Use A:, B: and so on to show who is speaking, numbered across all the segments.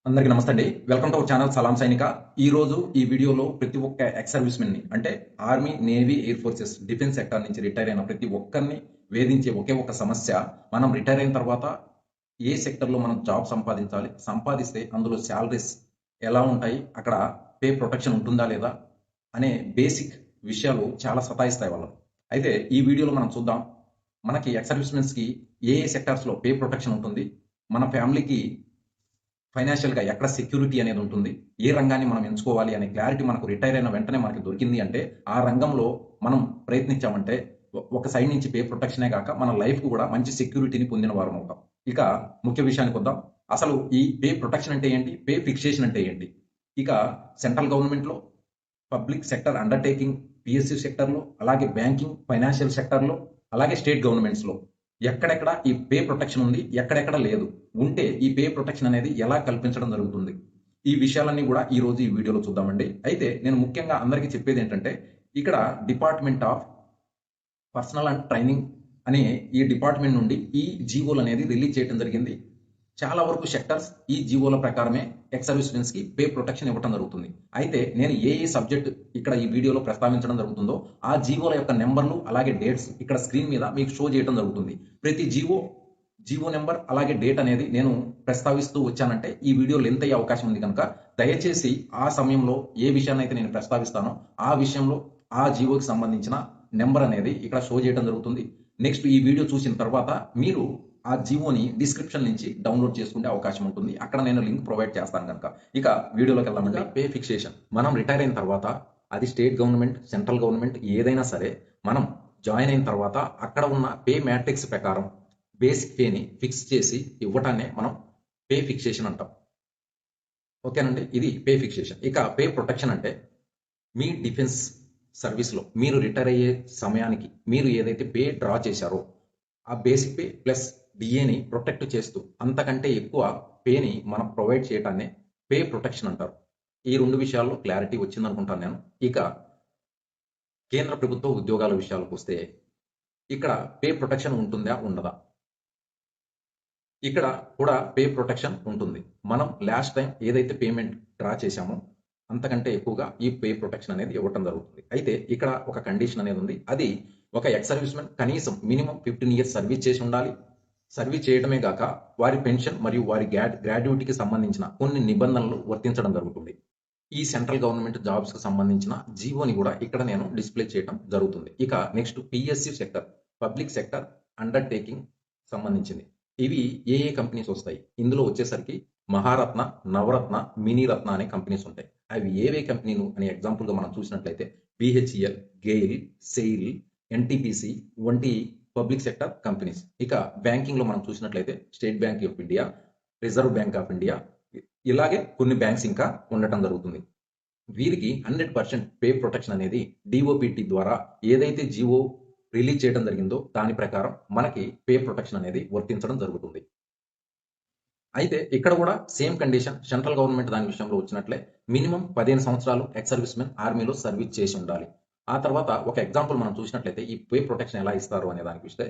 A: అందరికీ నమస్తే అండి. వెల్కమ్ టు అవర్ ఛానల్ సలాం సైనిక. ఈరోజు ఈ వీడియోలో ప్రతి ఒక్క ఎక్స్ సర్వీస్‌మెన్‌ని అంటే army, navy, air forces, defence sector నుంచి రిటైర్ అయిన ప్రతి ఒక్కరిని వేధించే ఒకే ఒక సమస్య, మనం రిటైర్ అయిన తర్వాత ఏ సెక్టార్‌లో మనం జాబ్ సంపాదించాలి? సంపాదిస్తే అందులో సాలరీస్ ఎలా ఉంటాయి? అక్కడ పే ప్రొటెక్షన్ ఉంటుందా లేదా? అనే బేసిక్ విషయాలు చాలా సతాయిస్తాయి వాళ్ళని. అయితే ఈ వీడియోలో మనం చూద్దాం. మనకి ఎక్స్ సర్వీస్‌మెన్స్‌కి ఏ సెక్టార్స్‌లో పే ప్రొటెక్షన్ ఉంటుంది? మన ఫ్యామిలీకి ఫైనాన్షియల్‌గా ఎక్కడ సెక్యూరిటీ అనేది ఉంటుంది? ఏ రంగాన్ని మనం ఎంచుకోవాలి అనే క్లారిటీ మనకు రిటైర్ అయిన వెంటనే మనకి దొరికింది అంటే, ఆ రంగంలో మనం ప్రయత్నించామంటే ఒక సైడ్ నుంచి పే ప్రొటెక్షనే గాక మన లైఫ్‌కు గూడా మంచి సెక్యూరిటీని పొందిన వారమవుతాం. ఇక ముఖ్య విషయానికొద్దాం. అసలు ఈ పే ప్రొటెక్షన్ అంటే ఏంటి? పే ఫిక్సేషన్ అంటే ఏంటి? ఇక సెంట్రల్ గవర్నమెంట్‌లో, పబ్లిక్ సెక్టర్ అండర్‌టేకింగ్, పీఎస్యూ సెక్టార్‌లో, అలాగే బ్యాంకింగ్, ఫైనాన్షియల్ సెక్టార్‌లో, అలాగే స్టేట్ గవర్నమెంట్స్‌లో ఎక్కడెక్కడ ఈ పే ప్రొటెక్షన్ ఉంది? ఎక్కడెక్కడ లేదు? ఉంటే ఈ పే ప్రొటెక్షన్ అనేది ఎలా కల్పించడం జరుగుతుంది? ఈ విషయాలన్నీ కూడా ఈరోజు ఈ వీడియోలో చూద్దామండి. అయితే నేను ముఖ్యంగా అందరికీ చెప్పేదేంటంటే, ఇక్కడ department of personal and training అనే ఈ డిపార్ట్‌మెంట్ నుండి ఈ జీవోలనేది రిలీజ్ చేయడం జరిగింది. చాలా వరకు సెక్టార్స్ ఈ జీవోల ప్రకారమే ఎక్స్ సర్వీస్‌మెన్స్‌కి పే ప్రొటెక్షన్ ఇవ్వటం జరుగుతుంది. అయితే నేను ఏ సబ్జెక్ట్ ఇక్కడ ఈ వీడియోలో ప్రస్తావించడం జరుగుతుందో, ఆ జీవోల యొక్క నంబర్‌లు అలాగే డేట్స్ ఇక్కడ స్క్రీన్ మీద మీకు షో చేయడం జరుగుతుంది. ప్రతి జీవో నంబర్ అలాగే డేట్ అనేది నేను ప్రస్తావిస్తూ వచ్చానంటే ఈ వీడియో లెంత్ అయ్యే అవకాశం ఉంది కనుక దయచేసి ఆ సమయంలో ఏ విషయాన్నైతే నేను ప్రస్తావిస్తానో ఆ విషయంలో ఆ జీవోకి సంబంధించిన నంబర్ అనేది ఇక్కడ షో చేయడం జరుగుతుంది. నెక్స్ట్ ఈ వీడియో చూసిన తర్వాత మీరు ఆ జియోని డిస్క్రిప్షన్ నుంచి డౌన్లోడ్ చేసుకునే అవకాశం ఉంటుంది. అక్కడ నేను లింక్ ప్రొవైడ్ చేస్తాను కనుక. ఇక వీడియోలోకి వెళ్దామండి. Pay fixation. మనం రిటైర్ అయిన తర్వాత అది స్టేట్ గవర్నమెంట్, సెంట్రల్ గవర్నమెంట్ ఏదైనా సరే మనం జాయిన్ అయిన తర్వాత అక్కడ ఉన్న పే మ్యాట్రిక్స్ ప్రకారం బేసిక్ పేని ఫిక్స్ చేసి ఇవ్వటాన్నే మనం పే ఫిక్సేషన్ అంటాం. ఓకేనండి. ఇది పే ఫిక్సేషన్. ఇక పే ప్రొటెక్షన్ అంటే మీ డిఫెన్స్ సర్వీస్‌లో మీరు రిటైర్ అయ్యే సమయానికి మీరు ఏదైతే పే డ్రా చేశారో ఆ బేసిక్ పే ప్లస్ డిఏని ప్రొటెక్ట్ చేస్తూ అంతకంటే ఎక్కువ పేని మనం ప్రొవైడ్ చేయటాన్ని పే ప్రొటెక్షన్ అంటారు. ఈ 2 విషయాల్లో క్లారిటీ వచ్చిందనుకుంటాను నేను. ఇక కేంద్ర ప్రభుత్వ ఉద్యోగాల విషయాలకొస్తే ఇక్కడ పే ప్రొటెక్షన్ ఉంటుందా? ఉండదా? ఇక్కడ కూడా పే ప్రొటెక్షన్ ఉంటుంది. మనం లాస్ట్ టైం ఏదైతే పేమెంట్ డ్రా చేశామో అంతకంటే ఎక్కువగా ఈ పే ప్రొటెక్షన్ అనేది ఇవ్వటం జరుగుతుంది. అయితే ఇక్కడ ఒక కండిషన్ అనేది ఉంది. అది ఒక ఎక్స్ సర్వీస్‌మెన్ కనీసం మినిమమ్ 15 ఇయర్స్ సర్వీస్ చేసి ఉండాలి. సర్వీస్ చేయడమే గాక వారి పెన్షన్ మరియు వారి గ్రాడ్యుయేటీకి సంబంధించిన కొన్ని నిబంధనలు వర్తించడం జరుగుతుంది. ఈ సెంట్రల్ గవర్నమెంట్ జాబ్స్‌కి సంబంధించిన జీవోని గూడా ఇక్కడ నేను డిస్‌ప్లే చేయటం జరుగుతుంది. ఇక next PSU sector, public sector undertaking సంబంధించింది. ఇవి ఏ ఏ కంపెనీస్ వస్తాయి? ఇందులో వచ్చేసరికి మహారత్న, నవరత్న, మినీరత్న అనే కంపెనీస్ ఉంటాయి. అవి ఏవే కంపెనీలు అనే ఎగ్జాంపుల్‌గా మనం చూసినట్లయితే బీహెచ్ఈఎల్, గెయిల్, సెయిల్, ఎన్‌టీపీసీ వంటి పబ్లిక్ సెక్టార్ కంపెనీస్. ఇక బ్యాంకింగ్‌లో మనం చూసినట్లయితే state bank of India, reserve bank of India ఇలాగే కొన్ని బ్యాంక్స్ ఇంకా ఉండటం జరుగుతుంది. వీరికి 100% పే ప్రొటెక్షన్ అనేది డీఓపీటీ ద్వారా ఏదైతే జిఓ రిలీజ్ చేయడం జరిగిందో దాని ప్రకారం మనకి పే ప్రొటెక్షన్ అనేది వర్తించడం జరుగుతుంది. అయితే ఇక్కడ కూడా సేమ్ కండిషన్ సెంట్రల్ గవర్నమెంట్ దాని విషయంలో వచ్చినట్లే మినిమం 15 సంవత్సరాలు ఎక్స్ సర్వీస్‌మెన్ ఆర్మీలో సర్వీస్ చేసి ఉండాలి. ఆ తర్వాత ఒక ఎగ్జాంపుల్ మనం చూసినట్లయితే ఈ పే ప్రొటెక్షన్ ఎలా ఇస్తారు అనే దానికి చూస్తే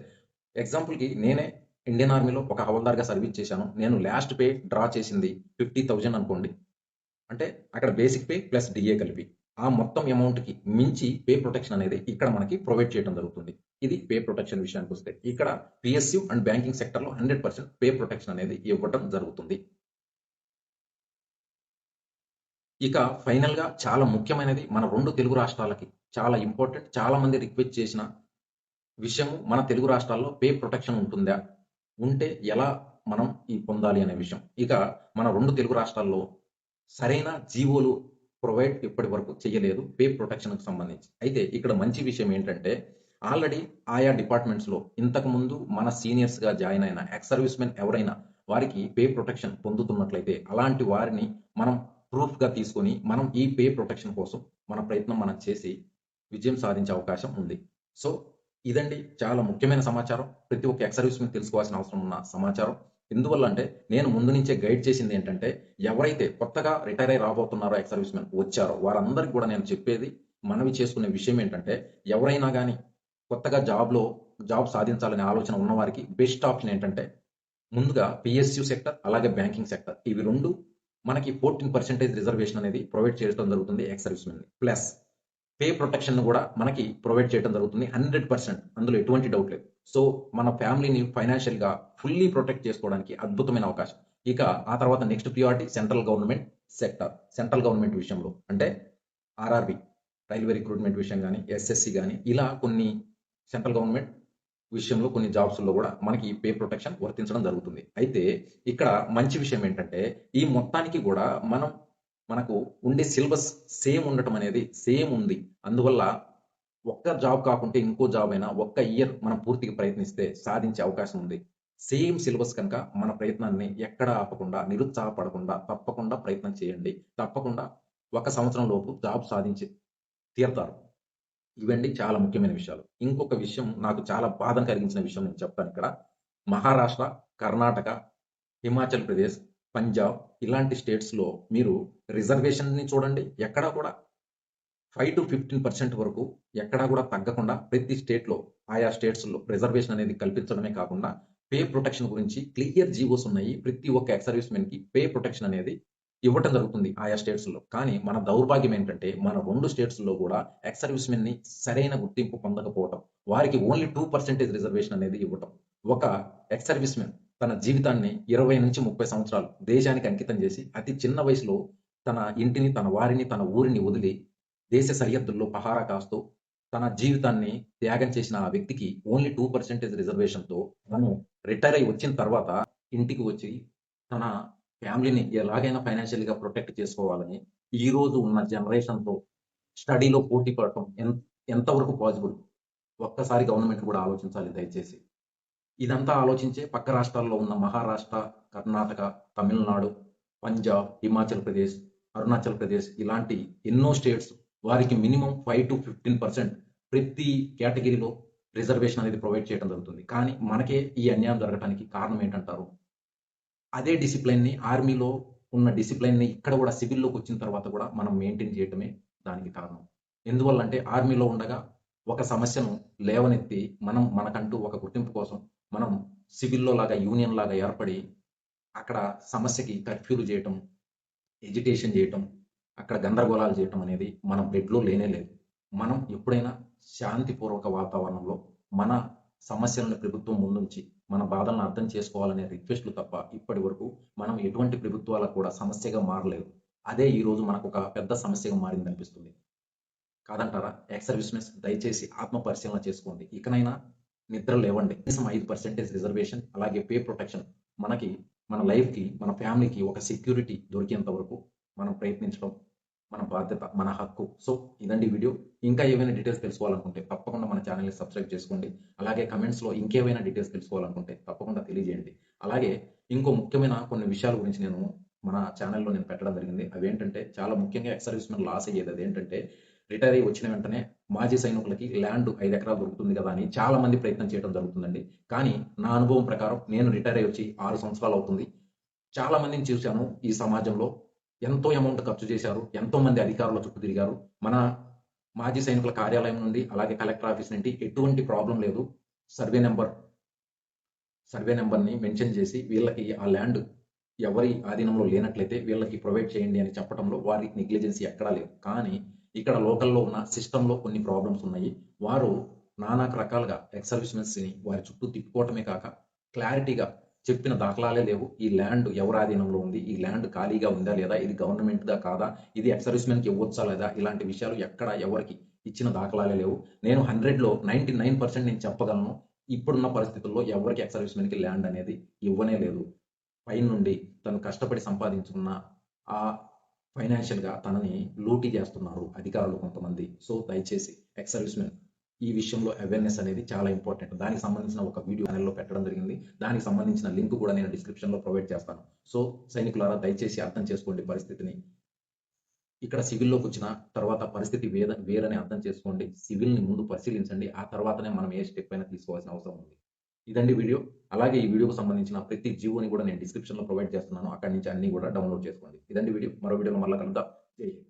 A: ఎగ్జాంపుల్‌కి నేనే ఇండియన్ ఆర్మీలో ఒక హవల్దార్‌గా సర్వీస్ చేశాను. నేను లాస్ట్ పే డ్రా చేసింది 50,000 అనుకోండి. అంటే అక్కడ బేసిక్ పే ప్లస్ డిఏ కలిపి. ఆ మొత్తం అమౌంట్‌కి మించి పే ప్రొటెక్షన్ అనేది ఇక్కడ మనకి ప్రొవైడ్ చేయడం జరుగుతుంది. ఇది పే ప్రొటెక్షన్ విషయానికొస్తే. ఇక్కడ పీఎస్యూ అండ్ బ్యాంకింగ్ సెక్టార్‌లో 100% పే ప్రొటెక్షన్ అనేది ఇవ్వటం జరుగుతుంది. ఇక ఫైనల్‌గా చాలా ముఖ్యమైనది మన 2 తెలుగు రాష్ట్రాలకి చాలా ఇంపార్టెంట్. చాలా మంది రిక్వెస్ట్ చేసిన విషయము మన తెలుగు రాష్ట్రాల్లో పే ప్రొటెక్షన్ ఉంటుందా? ఉంటే ఎలా మనం పొందాలి అనే విషయం. ఇక మన 2 తెలుగు రాష్ట్రాల్లో సరైన జీవోలు ప్రొవైడ్ ఇప్పటి వరకు చేయలేదు పే ప్రొటెక్షన్‌కి సంబంధించి. అయితే ఇక్కడ మంచి విషయం ఏంటంటే ఆల్రెడీ ఆయా డిపార్ట్మెంట్స్‌లో ఇంతకుముందు మన సీనియర్స్‌గా జాయిన్ అయిన ఎక్స్ సర్వీస్‌మెన్ ఎవరైనా వారికి పే ప్రొటెక్షన్ పొందుతున్నట్లయితే అలాంటి వారిని మనం ప్రూఫ్‌గా తీసుకొని మనం ఈ పే ప్రొటెక్షన్ కోసం మన ప్రయత్నం మనం చేసి విజయం సాధించే అవకాశం ఉంది. సో, ఇదండి చాలా ముఖ్యమైన సమాచారం. ప్రతి ఒక్క ఎక్స్ సర్వీస్‌మెన్ తెలుసుకోవాల్సిన అవసరం ఉన్న సమాచారం. ఎందువల్ల అంటే నేను ముందు నుంచే గైడ్ చేసిందేంటంటే ఎవరైతే కొత్తగా రిటైర్ అయ్యి రాబోతున్నారో ఎక్స్ సర్వీస్‌మెన్ వచ్చారో వారందరికి కూడా నేను చెప్పేది, మనవి చేసుకునే విషయం ఏంటంటే ఎవరైనా గాని కొత్తగా జాబ్ సాధించాలనే ఆలోచన ఉన్నవారికి బెస్ట్ ఆప్షన్ ఏంటంటే ముందుగా పీఎస్యూ సెక్టార్ అలాగే బ్యాంకింగ్ సెక్టార్ ఇవి 2 మనకి 14% రిజర్వేషన్ అనేది ప్రొవైడ్ చేయడం జరుగుతుంది ex servicemen. Plus pay protection కూడా మనకి ప్రొవైడ్ చేయడం జరుగుతుంది 100%. అందులో ఎటువంటి డౌట్ లేదు. సో మన ఫ్యామిలీని ఫైనాన్షియల్‌గా ఫుల్లీ ప్రొటెక్ట్ చేసుకోవడానికి అద్భుతమైన అవకాశం. ఇక ఆ తర్వాత next priority central government sector. Central government విషయంలో అంటే ఆర్ఆర్‌బి, రైల్వే రిక్రూట్మెంట్ విషయం గాని, ఎస్ఎస్‌సి గాని ఇలా కొన్ని సెంట్రల్ గవర్నమెంట్ విషయంలో కొన్ని జాబ్స్‌లో కూడా మనకి ఈ పే ప్రొటెక్షన్ వర్తించడం జరుగుతుంది. అయితే ఇక్కడ మంచి విషయం ఏంటంటే ఈ మొత్తానికి కూడా మనకు ఉండే సిలబస్ సేమ్ ఉండటం అనేది సేమ్ ఉంది. అందువల్ల ఒక్క జాబ్ కాకుంటే ఇంకో జాబ్ అయినా ఒక్క ఇయర్ మనం పూర్తిగా ప్రయత్నిస్తే సాధించే అవకాశం ఉంది. సేమ్ సిలబస్ కనుక మన ప్రయత్నాన్ని ఎక్కడ ఆపకుండా, నిరుత్సాహపడకుండా తప్పకుండా ప్రయత్నం చేయండి. తప్పకుండా 1 సంవత్సరం లోపు జాబ్ సాధించి తీరతారు. ఇవండి చాలా ముఖ్యమైన విషయాలు. ఇంకొక విషయం నాకు చాలా బాధను కలిగించిన విషయం నేను చెప్తాను ఇక్కడ. మహారాష్ట్ర, కర్ణాటక, హిమాచల్ ప్రదేశ్, పంజాబ్ ఇలాంటి స్టేట్స్‌లో మీరు రిజర్వేషన్‌ని చూడండి. ఎక్కడా కూడా 5-15% వరకు ఎక్కడా కూడా తగ్గకుండా ప్రతి స్టేట్‌లో ఆయా స్టేట్స్‌లో రిజర్వేషన్ అనేది కల్పించడమే కాకుండా పే ప్రొటెక్షన్ గురించి క్లియర్ జీవోస్ ఉన్నాయి. ప్రతి ఒక్క ఎక్స్ సర్వీస్‌మెన్‌కి పే ప్రొటెక్షన్ అనేది ఇవ్వటం జరుగుతుంది ఆయా స్టేట్స్‌లో. కానీ మన దౌర్భాగ్యం ఏంటంటే మన 2 స్టేట్స్‌లో కూడా ఎక్స్ సర్వీస్‌మెన్‌ని సరైన గుర్తింపు పొందకపోవటం. వారికి ఓన్లీ 2% రిజర్వేషన్ అనేది ఇవ్వటం. ఒక ఎక్స్ సర్వీస్‌మెన్ తన జీవితాన్ని 20-30 సంవత్సరాలు దేశానికి అంకితం చేసి అతి చిన్న వయసులో తన ఇంటిని, తన వారిని, తన ఊరిని వదిలి దేశ సరిహద్దుల్లో పహారా కాస్తూ తన జీవితాన్ని త్యాగం చేసిన ఆ వ్యక్తికి ఓన్లీ 2% రిజర్వేషన్‌తో తను రిటైర్ అయ్యి వచ్చిన తర్వాత ఇంటికి వచ్చి తన ఫ్యామిలీని ఎలాగైనా ఫైనాన్షియల్‌గా ప్రొటెక్ట్ చేసుకోవాలని ఈ రోజు ఉన్న జనరేషన్‌తో స్టడీలో పోటీ పడటం ఎంతవరకు పాసిబుల్? ఒక్కసారి గవర్నమెంట్ కూడా ఆలోచించాలి దయచేసి. ఇదంతా ఆలోచించే పక్క రాష్ట్రాల్లో ఉన్న మహారాష్ట్ర, కర్ణాటక, తమిళనాడు, పంజాబ్, హిమాచల్ ప్రదేశ్, అరుణాచల్ ప్రదేశ్ ఇలాంటి ఎన్నో స్టేట్స్ వారికి మినిమమ్ 5-15% ప్రతి కేటగిరీలో రిజర్వేషన్ అనేది ప్రొవైడ్ చేయడం జరుగుతుంది. కానీ మనకే ఈ అన్యాయం జరగటానికి కారణం ఏంటంటారు? అదే డిసిప్లిన్‌ని ఆర్మీలో ఉన్న డిసిప్లిన్‌ని ఇక్కడ కూడా సివిల్‌లోకి వచ్చిన తర్వాత కూడా మనం మెయింటైన్ చేయటమే దానికి కారణం. ఎందువల్లంటే ఆర్మీలో ఉండగా ఒక సమస్యను లేవనెత్తి మనకంటూ ఒక గుర్తింపు కోసం మనం సివిల్‌లో లాగా యూనియన్ లాగా ఏర్పడి అక్కడ సమస్యకి కర్ఫ్యూలు చేయటం, ఎజిటేషన్ చేయటం, అక్కడ గందరగోళాలు చేయటం అనేది మన బ్లడ్‌లో లేనే లేదు. మనం ఎప్పుడైనా శాంతిపూర్వక వాతావరణంలో మన సమస్యలను ప్రభుత్వం ముందుంచి మన బాధలను అర్థం చేసుకోవాలనే రిక్వెస్ట్‌లు తప్ప ఇప్పటి వరకు మనం ఎటువంటి ప్రభుత్వాలకు కూడా సమస్యగా మారలేదు. అదే ఈరోజు మనకొక పెద్ద సమస్యగా మారిందనిపిస్తుంది. కాదంటారా? ఎక్స్ సర్వీస్‌మెన్స్ దయచేసి ఆత్మ పరిశీలన చేసుకోండి. ఇకనైనా నిద్ర లేవండి. కనీసం 5% రిజర్వేషన్ అలాగే పే ప్రొటెక్షన్ మనకి మన లైఫ్‌కి, మన ఫ్యామిలీకి ఒక సెక్యూరిటీ దొరికేంత వరకు మనం ప్రయత్నించడం మన బాధ్యత, మన హక్కు. సో ఇదండి వీడియో. ఇంకా ఏవైనా డీటెయిల్స్ తెలుసుకోవాలనుకుంటే తప్పకుండా మన ఛానెల్‌ని సబ్స్క్రైబ్ చేసుకోండి. అలాగే కమెంట్స్‌లో ఇంకేవైనా డీటెయిల్స్ తెలుసుకోవాలనుకుంటే తప్పకుండా తెలియజేయండి. అలాగే ఇంకో ముఖ్యమైన కొన్ని విషయాల గురించి మన ఛానెల్‌లో పెట్టడం జరిగింది. అవేంటంటే చాలా ముఖ్యంగా ఎక్స్ సర్వీస్‌మెన్ లాస్ అయ్యేది అదేంటంటే రిటైర్ అయ్యి వచ్చిన వెంటనే మాజీ సైనికులకి ల్యాండ్ 5 ఎకరాలు దొరుకుతుంది కదా అని చాలా మంది ప్రయత్నం చేయడం జరుగుతుందండి. కానీ నా అనుభవం ప్రకారం నేను రిటైర్ అయ్యి వచ్చి 6 సంవత్సరాలు అవుతుంది. చాలా మందిని చూశాను ఈ సమాజంలో. ఎంతో అమౌంట్ ఖర్చు చేశారు. ఎంతో మంది అధికారుల చుట్టూ తిరిగారు. మన మాజీ సైనికుల కార్యాలయం నుండి అలాగే కలెక్టర్ ఆఫీస్ నుండి ఎటువంటి ప్రాబ్లమ్ లేదు. సర్వే నంబర్ సర్వే నంబర్‌ని మెన్షన్ చేసి వీళ్ళకి ఆ ల్యాండ్ ఎవరి ఆధీనంలో లేనట్లయితే వీళ్ళకి ప్రొవైడ్ చేయండి అని చెప్పడంలో వారికి నెగ్లిజెన్సీ ఎక్కడా లేదు. కానీ ఇక్కడ లోకల్‌లో ఉన్న సిస్టమ్‌లో కొన్ని ప్రాబ్లమ్స్ ఉన్నాయి. వారు నానా రకాలుగా ఎక్స్ సర్వీస్‌మెన్స్‌ని వారి చుట్టూ తిప్పుకోవటమే కాక క్లారిటీగా చెప్పిన దాఖలాలే లేవు. ఈ ల్యాండ్ ఎవరి ఆధీనంలో ఉంది? ఈ ల్యాండ్ ఖాళీగా ఉందా లేదా? ఇది గవర్నమెంట్‌దా కాదా? ఇది ఎక్స్ సర్వీస్‌మెన్‌కి ఇవ్వొచ్చా లేదా? ఇలాంటి విషయాలు ఎక్కడ ఎవరికి ఇచ్చిన దాఖలాలే లేవు. నేను 100లో 99% నేను చెప్పగలను. ఇప్పుడున్న పరిస్థితుల్లో ఎవరికీ ఎక్స్ సర్వీస్‌మెన్‌కి ల్యాండ్ అనేది ఇవ్వనే లేదు. పైనుండి తను కష్టపడి సంపాదించుకున్న ఆ ఫైనాన్షియల్‌గా తనని లూటీ చేస్తున్నారు అధికారులు కొంతమంది. సో, దయచేసి ఎక్స్ సర్వీస్‌మెన్ ఈ విషయంలో అవేర్‌నెస్ అనేది చాలా ఇంపార్టెంట్. దానికి సంబంధించిన ఒక వీడియో ఛానెల్‌లో పెట్టడం జరిగింది. దానికి సంబంధించిన లింక్ కూడా నేను డిస్క్రిప్షన్‌లో ప్రొవైడ్ చేస్తాను. సో, సైనికులారా దయచేసి అర్థం చేసుకోండి పరిస్థితిని. ఇక్కడ సివిల్‌లోకొచ్చిన తర్వాత పరిస్థితి వేరని అర్థం చేసుకోండి. సివిల్‌ని ముందు పరిశీలించండి. ఆ తర్వాతనే మనం ఏ స్టెప్ అయినా తీసుకోవాల్సిన అవసరం ఉంది. ఇదండి వీడియో. అలాగే ఈ వీడియోకి సంబంధించిన ప్రతి జియోని కూడా నేను డిస్క్రిప్షన్‌లో ప్రొవైడ్ చేస్తున్నాను. అక్కడి నుంచి అన్నీ కూడా డౌన్‌లోడ్ చేసుకోండి. ఇదండి వీడియో. మరో వీడియోలో మళ్ళా కలుద్దాం. జై హింద్.